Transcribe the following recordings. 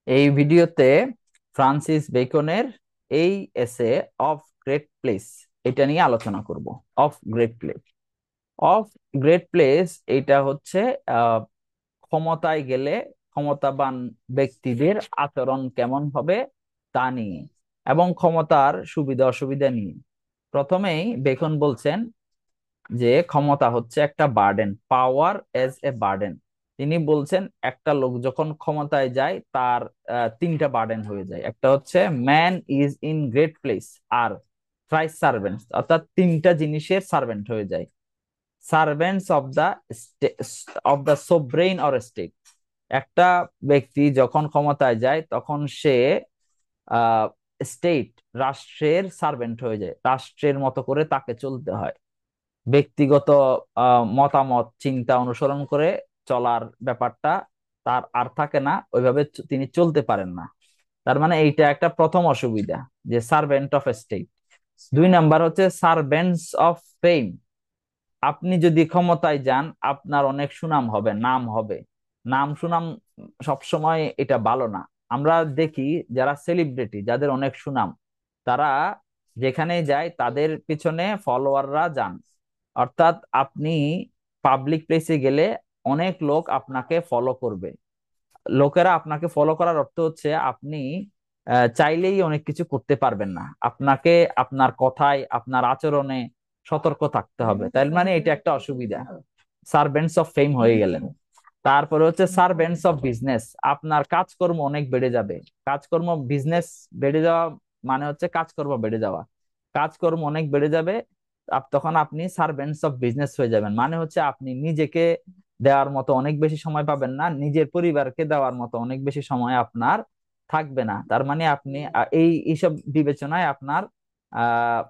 এই ভিডিওতে ফ্রান্সিস বেকনের এই এসে অফ গ্রেট প্লেস এটা নিয়ে আলোচনা করব। Of great place, of great place এটা হচ্ছে আহ, ক্ষমতায় গেলে ক্ষমতাবান ব্যক্তিদের আচরণ কেমন হবে তা নিয়ে এবং ক্ষমতার সুবিধা অসুবিধা নিয়ে। প্রথমেই বেকন বলছেন যে ক্ষমতা হচ্ছে একটা burden, power as a burden. তিনি বলছেন একটা লোক যখন ক্ষমতায় যায় তার তিনটা বার্ডেন হয়ে যায়। একটা হচ্ছে man is in great place, আর থ্রাইস সার্ভেন্টস, অর্থাৎ তিনটা জিনিসের সার্ভেন্ট হয়ে যায়। Servants of the sovereign or state. একটা ব্যক্তি যখন ক্ষমতায় যায় তখন সে আহ স্টেট, রাষ্ট্রের সার্ভেন্ট হয়ে যায়, রাষ্ট্রের মতো করে তাকে চলতে হয়। ব্যক্তিগত মতামত চিন্তা অনুসরণ করে চলার ব্যাপারটা তার আর থাকে না, ওইভাবে তিনি চলতে পারেন না। তার মানে এইটা একটা প্রথম অসুবিধা, যে সার্ভেন্ট অফ স্টেট। দুই নাম্বার হচ্ছে সার্ভেন্টস অফ ফেম। আপনি যদি ক্ষমতায় যান আপনার অনেক সুনাম হবে, নাম হবে। নাম সুনাম সবসময় এটা ভালো না। আমরা দেখি যারা সেলিব্রিটি, যাদের অনেক সুনাম, তারা যেখানে যায় তাদের পিছনে ফলোয়াররা যান। অর্থাৎ আপনি পাবলিক প্লেসে গেলে অনেক লোক আপনাকে ফলো করবে। লোকেরা আপনাকে ফলো করার অর্থ হচ্ছে আপনি চাইলেই অনেক কিছু করতে পারবেন না। আপনাকে আপনার কথায়, আপনার আচরণে সতর্ক থাকতে হবে। তাই মানে এটা একটা অসুবিধা, সার্ভেন্টস অফ ফেম হয়ে গেলেন। তারপরে হচ্ছে সার্ভেন্টস অফ বিজনেস। আপনার কাজকর্ম অনেক বেড়ে যাবে। কাজকর্ম, বিজনেস বেড়ে যাওয়া মানে হচ্ছে কাজকর্ম বেড়ে যাওয়া। কাজকর্ম অনেক বেড়ে যাবে, তখন আপনি সার্ভেন্টস অফ বিজনেস হয়ে যাবেন। মানে হচ্ছে আপনি নিজেকে দেওয়ার মতো অনেক বেশি সময় পাবেন না, নিজের পরিবারকে দেওয়ার মতো অনেক বেশি সময় আপনার থাকবে না। তার মানে আপনি এই এইসব বিবেচনায় আপনার আহ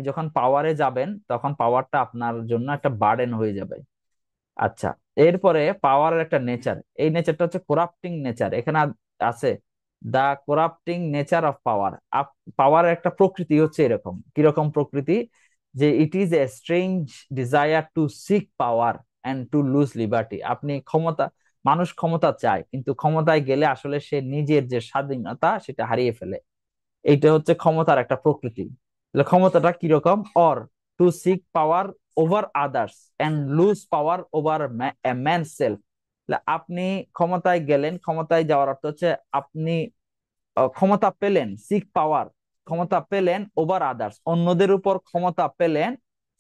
যখন পাওয়ারে যাবেন তখন পাওয়ারটা আপনার জন্য একটা বার্ডেন হয়ে যাবে। আচ্ছা, এরপরে পাওয়ারের একটা নেচার, এই নেচারটা হচ্ছে করাপ্টিং নেচার। এখানে আছে দা করাপ্টিং নেচার অফ পাওয়ার। পাওয়ারের একটা প্রকৃতি হচ্ছে এরকম। কিরকম প্রকৃতি? যে it is a strange desire to seek power and to lose liberty. আপনি ক্ষমতা, মানুষ ক্ষমতা চায় কিন্তু ক্ষমতায় গেলে আসলে সে নিজের যে স্বাধীনতা সেটা হারিয়ে ফেলে। এইটা হচ্ছে ক্ষমতার একটা প্রকৃতি। তাহলে ক্ষমতাটা কিরকম? Or to seek power over others and lose power over a man self. আপনি ক্ষমতায় গেলেন, ক্ষমতায় যাওয়ার অর্থ হচ্ছে আপনি ক্ষমতা পেলেন, সিক পাওয়ার, ক্ষমতা পেলেন ওভার আদার্স, অন্যদের উপর ক্ষমতা পেলেন।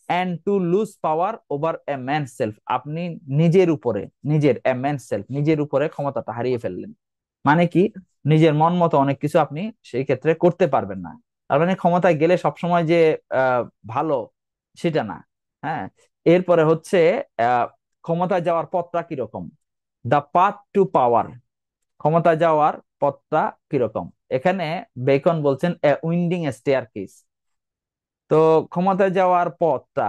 And to lose power over a man self, আপনি নিজের উপরে, নিজের এ ম্যান সেলফ, নিজের উপরে ক্ষমতাটা হারিয়ে ফেললেন। মানে কি? নিজের মন মতো অনেক কিছু আপনি সেই ক্ষেত্রে করতে পারবেন না। তার মানে ক্ষমতায় গেলে সবসময় যে আহ, ভালো সেটা না। হ্যাঁ। এরপরে হচ্ছে আহ ক্ষমতায় যাওয়ার পথটা কিরকম? দা পাথ টু পাওয়ার। ক্ষমতায় যাওয়ার পথটা কিরকম? এখানে বেকন বলছেন এ উইন্ডিং স্টেয়ার কেস। তো ক্ষমতায় যাওয়ার পথটা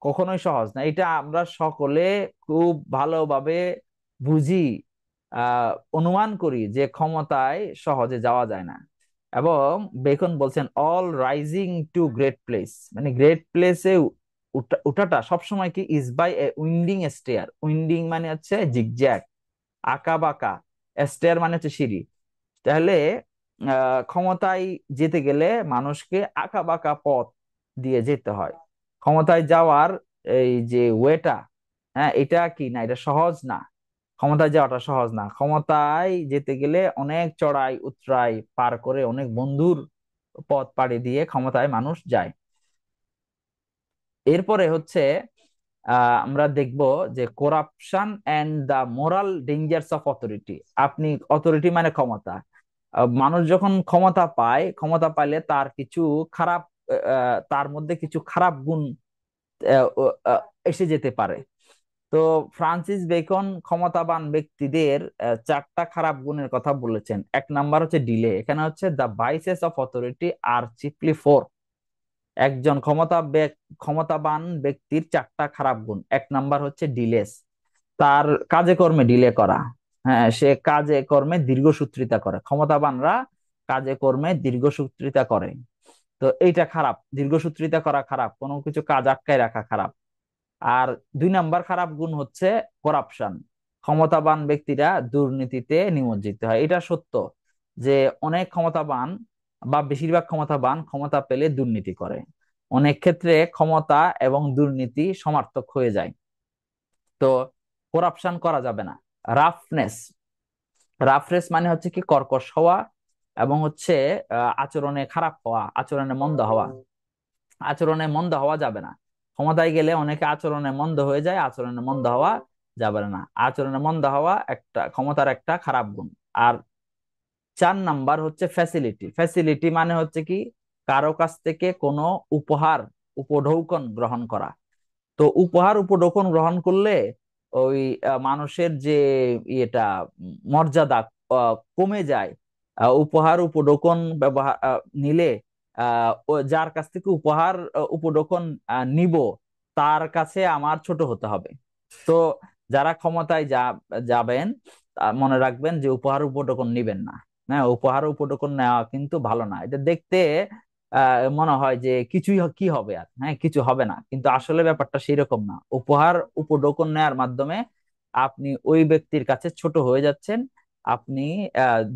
কখনোই সহজ না, এটা আমরা সকলে খুব ভালোভাবে বুঝি। অনুমান করি যে ক্ষমতায় সহজে যাওয়া যায় না। এবং বেকন বলছেন all rising to great place, মানে গ্রেট প্লেসে উঠাটা সবসময় কি is by a winding stair. Winding মানে হচ্ছে জিগজ্যাগ, আঁকা বাঁকা। স্টেয়ার মানে হচ্ছে সিঁড়ি। তাহলে ক্ষমতায় যেতে গেলে মানুষকে আঁকা বাঁকা পথ দিয়ে যেতে হয়। ক্ষমতায় যাওয়ার এই যে ওয়েটা, হ্যাঁ, এটা কি না, এটা সহজ না। ক্ষমতায় যাওয়াটা সহজ না। ক্ষমতায় যেতে গেলে অনেক চড়াই উতরাই পার করে, অনেক বন্ধুর পথ পাড়ি দিয়ে ক্ষমতায় মানুষ যায়। এরপরে হচ্ছে আমরা দেখব যে corruption and the moral dangers of authority. আপনি অথরিটি মানে ক্ষমতা। মানুষ যখন ক্ষমতা পায়, ক্ষমতা পাইলে তার কিছু খারাপ, তার মধ্যে কিছু খারাপ গুণ আহ, আহ, এসে যেতে পারে। তো ফ্রান্সিস বেকন ক্ষমতাবান ব্যক্তিদের চারটা খারাপ গুণের কথা বলেছেন। এক নাম্বার হচ্ছে ডিলে। এখানে হচ্ছে দ্য ভাইসেস অফ অথরিটি আর চিফলি ফোর। একজন ক্ষমতাবান ব্যক্তির চারটা খারাপ গুণ। এক নাম্বার হচ্ছে ডিলেস, তার কাজে কর্মে ডিলে করা। হ্যাঁ, সে কাজে কর্মে দীর্ঘসূত্রিতা করে। ক্ষমতাবানরা কাজে কর্মে দীর্ঘসূত্রিতা করে। তো এইটা খারাপ, দীর্ঘসূত্রিতা করা খারাপ, কোনো কিছু কাজ আটকায় রাখা খারাপ। আর দুই নাম্বার খারাপ গুণ হচ্ছে করাপশন। ক্ষমতাবান ব্যক্তিরা দুর্নীতিতে নিমজ্জিত হয়। এটা সত্য যে অনেক ক্ষমতাবান বা বেশিরভাগ ক্ষমতাবান ক্ষমতা পেলে দুর্নীতি করে। অনেক ক্ষেত্রে ক্ষমতা এবং দুর্নীতি সমার্থক হয়ে যায়। তো করাপশন করা যাবে না। রাফনেস, রাফনেস মানে হচ্ছে কি কর্কশ হওয়া এবং হচ্ছে আচরণে খারাপ হওয়া, আচরণে মন্দ হওয়া। আচরণে মন্দ হওয়া যাবে না। ক্ষমতায় গেলে অনেকে আচরণে মন্দ হয়ে যায়, আচরণে মন্দ হওয়া যাবে না। আচরণে মন্দ হওয়া একটা ক্ষমতার একটা খারাপ গুণ। আর 4 নাম্বার হচ্ছে ফ্যাসিলিটি। ফ্যাসিলিটি মানে হচ্ছে কি কারো কাছ থেকে কোনো উপহার, উপঢৌকন গ্রহণ করা। তো উপহার উপঢৌকন গ্রহণ করলে ওই মানুষের যে ইয়েটা মর্যাদা কমে যায়। উপহার উপঢৌকন ব্যবহার নিলে যার কাছ থেকে উপহার উপঢৌকন নিব তার কাছে আমার ছোট হতে হবে। তো যারা ক্ষমতায় যাবেন মনে রাখবেন যে উপহার উপঢৌকন নিবেন না। হ্যাঁ, উপহার উপঢৌকন নেওয়া কিন্তু ভালো না। এটা দেখতে মনে হয় যে কিছুই কি হবে, আর হ্যাঁ কিছু হবে না, কিন্তু আসলে ব্যাপারটা সেই রকম না। উপহার উপঢৌকন নেওয়ার মাধ্যমে আপনি ওই ব্যক্তির কাছে ছোট হয়ে যাচ্ছেন, আপনি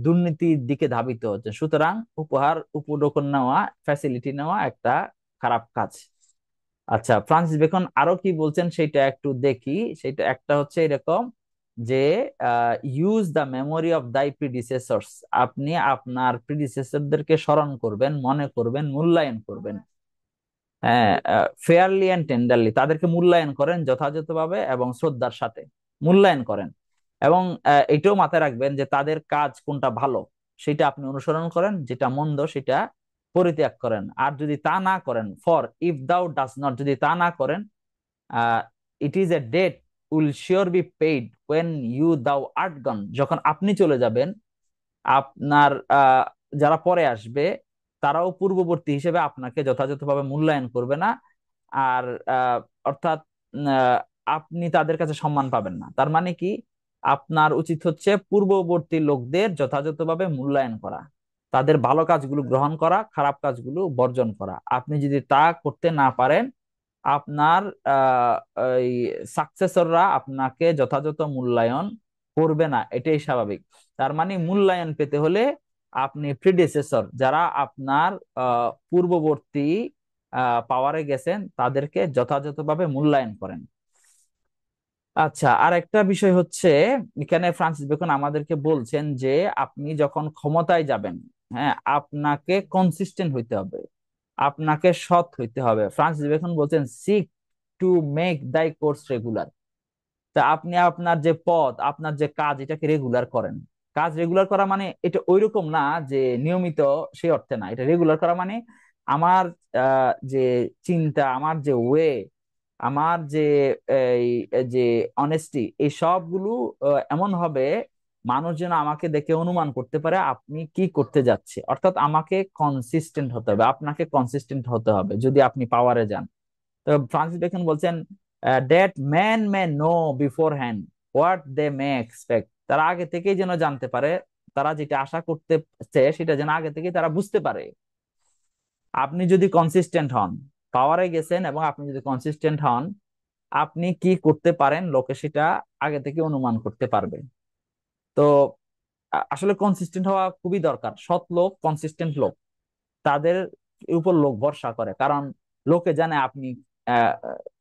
দুর্নীতির দিকে ধাবিত হচ্ছেন। সুতরাং উপহার উপঢৌকন নেওয়া, ফ্যাসিলিটি নেওয়া একটা খারাপ কাজ। আচ্ছা, ফ্রান্সিস বেকন আরো কি বলছেন সেটা একটু দেখি। সেটা একটা হচ্ছে এরকম যে ইউজ দ্য মেমোরি অফ দাই প্রিডিসেসর্স। আপনি আপনার প্রিডিসেসরদেরকে স্মরণ করবেন, মনে করবেন, মূল্যায়ন করবেন। হ্যাঁ, ফেয়ারলি অ্যান্ড টেন্ডারলি, তাদেরকে মূল্যায়ন করেন যথাযথভাবে এবং শ্রদ্ধার সাথে মূল্যায়ন করেন। এবং এটাও মাথায় রাখবেন যে তাদের কাজ কোনটা ভালো সেটা আপনি অনুসরণ করেন, যেটা মন্দ সেটা পরিত্যাগ করেন। আর যদি তা না করেন, for if thou does not, যদি তা না করেন, it is a debt will sure be paid when you thou art gone, যখন আপনি চলে যাবেন আপনার যারা পরে আসবে তারাও পূর্ববর্তী হিসেবে আপনাকে যথাযথভাবে মূল্যায়ন করবে না। আর অর্থাৎ আহ, আপনি তাদের কাছে সম্মান পাবেন না। তার মানে কি, আপনার উচিত হচ্ছে পূর্ববর্তী লোকদের যথাযথভাবে মূল্যায়ন করা, তাদের ভালো কাজগুলো গ্রহণ করা, খারাপ কাজগুলো বর্জন করা। আপনি যদি তা করতে না পারেন, আপনার আহ এই সাকসেসররা আপনাকে যথাযথ মূল্যায়ন করবে না, এটাই স্বাভাবিক। তার মানে মূল্যায়ন পেতে হলে আপনি প্রিডেসেসর, যারা আপনার পূর্ববর্তী পাওয়ারে গেছেন, তাদেরকে যথাযথভাবে মূল্যায়ন করেন। আচ্ছা, আর একটা বিষয় হচ্ছে এখানে ফ্রান্সিস বেকন আমাদেরকে বলছেন যে আপনি যখন ক্ষমতায় যাবেন, হ্যাঁ, আপনাকে কনসিস্টেন্ট হইতে হবে, আপনাকে সৎ হইতে হবে। ফ্রান্সিস বেকন বলছেন সিক টু মেক দাই কোর্স রেগুলার। তা আপনি আপনার যে পদ, আপনার যে কাজ, এটাকে রেগুলার করেন। কাজ রেগুলার করা মানে এটা ওইরকম না যে নিয়মিত, সেই অর্থে না। এটা রেগুলার করা মানে আমার যে চিন্তা, আমার যে ওয়ে, আমার যে এই যে অনেস্টি, এই সবগুলো এমন হবে মানুষ যেন আমাকে দেখে অনুমান করতে পারে আপনি কি করতে যাচ্ছে। অর্থাৎ আমাকে কনসিস্টেন্ট হতে হবে, আপনাকে কনসিস্টেন্ট হতে হবে যদি আপনি পাওয়ারে যান। তো ফ্রান্সিস বেকন বলছেন that man may know beforehand what they may expect. তারা আগে থেকেই যেন জানতে পারে, তারা যেটা আশা করতেছে সেটা যেন আগে থেকেই তারা বুঝতে পারে। আপনি যদি কনসিস্টেন্ট হন, পাওয়ারে গেছেন এবং আপনি যদি কনসিস্টেন্ট হন, আপনি কি করতে পারেন লোকে সেটা আগে থেকে অনুমান করতে পারবে। তো আসলে কনসিস্টেন্ট হওয়া খুবই দরকার। সৎ লোক, কনসিস্টেন্ট লোক, তাদের উপর লোক ভরসা করে, কারণ লোকে জানে আপনি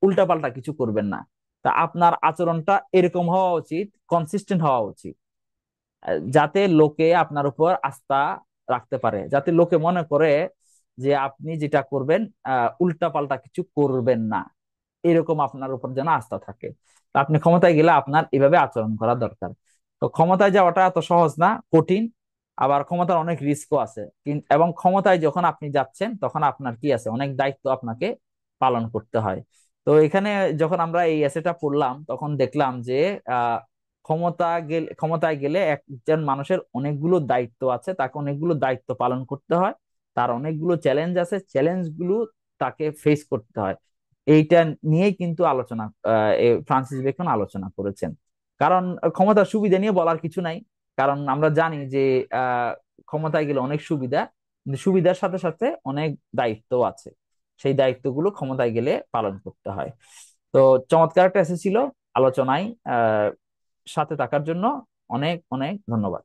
উল্টাপাল্টা কিছু করবেন না। তা আপনার আচরণটা এরকম হওয়া উচিত, কনসিস্টেন্ট হওয়া উচিত, যাতে লোকে আপনার উপর আস্থা রাখতে পারে, যাতে লোকে মনে করে যে আপনি যেটা করবেন উল্টাপাল্টা কিছু করবেন না, এরকম আপনার উপর যেন আস্থা থাকে। তা আপনি ক্ষমতায় গেলে আপনার এভাবে আচরণ করা দরকার। তো ক্ষমতায় যাওয়াটা এত সহজ না, কঠিন। আবার ক্ষমতার অনেক রিস্কও আছে। এবং ক্ষমতায় যখন আপনি যাচ্ছেন তখন আপনার কি আছে, অনেক দায়িত্ব আপনাকে পালন করতে হয়। তো এখানে যখন আমরা এই এসেটা পড়লাম তখন দেখলাম যে আহ ক্ষমতায় গেলে একজন মানুষের অনেকগুলো দায়িত্ব আছে, তাকে অনেকগুলো দায়িত্ব পালন করতে হয়, তার অনেকগুলো চ্যালেঞ্জ আছে, চ্যালেঞ্জ গুলো তাকে ফেস করতে হয়। এইটা নিয়েই কিন্তু আলোচনা ফ্রান্সিস বেকন আলোচনা করেছেন। কারণ ক্ষমতার সুবিধা নিয়ে বলার কিছু নাই, কারণ আমরা জানি যে আহ ক্ষমতায় গেলে অনেক সুবিধা, কিন্তু সুবিধার সাথে সাথে অনেক দায়িত্ব আছে। সেই দায়িত্বগুলো ক্ষমতায় গেলে পালন করতে হয়। তো চমৎকার একটা এসে ছিল আলোচনায়। আহ সাথে থাকার জন্য অনেক অনেক ধন্যবাদ।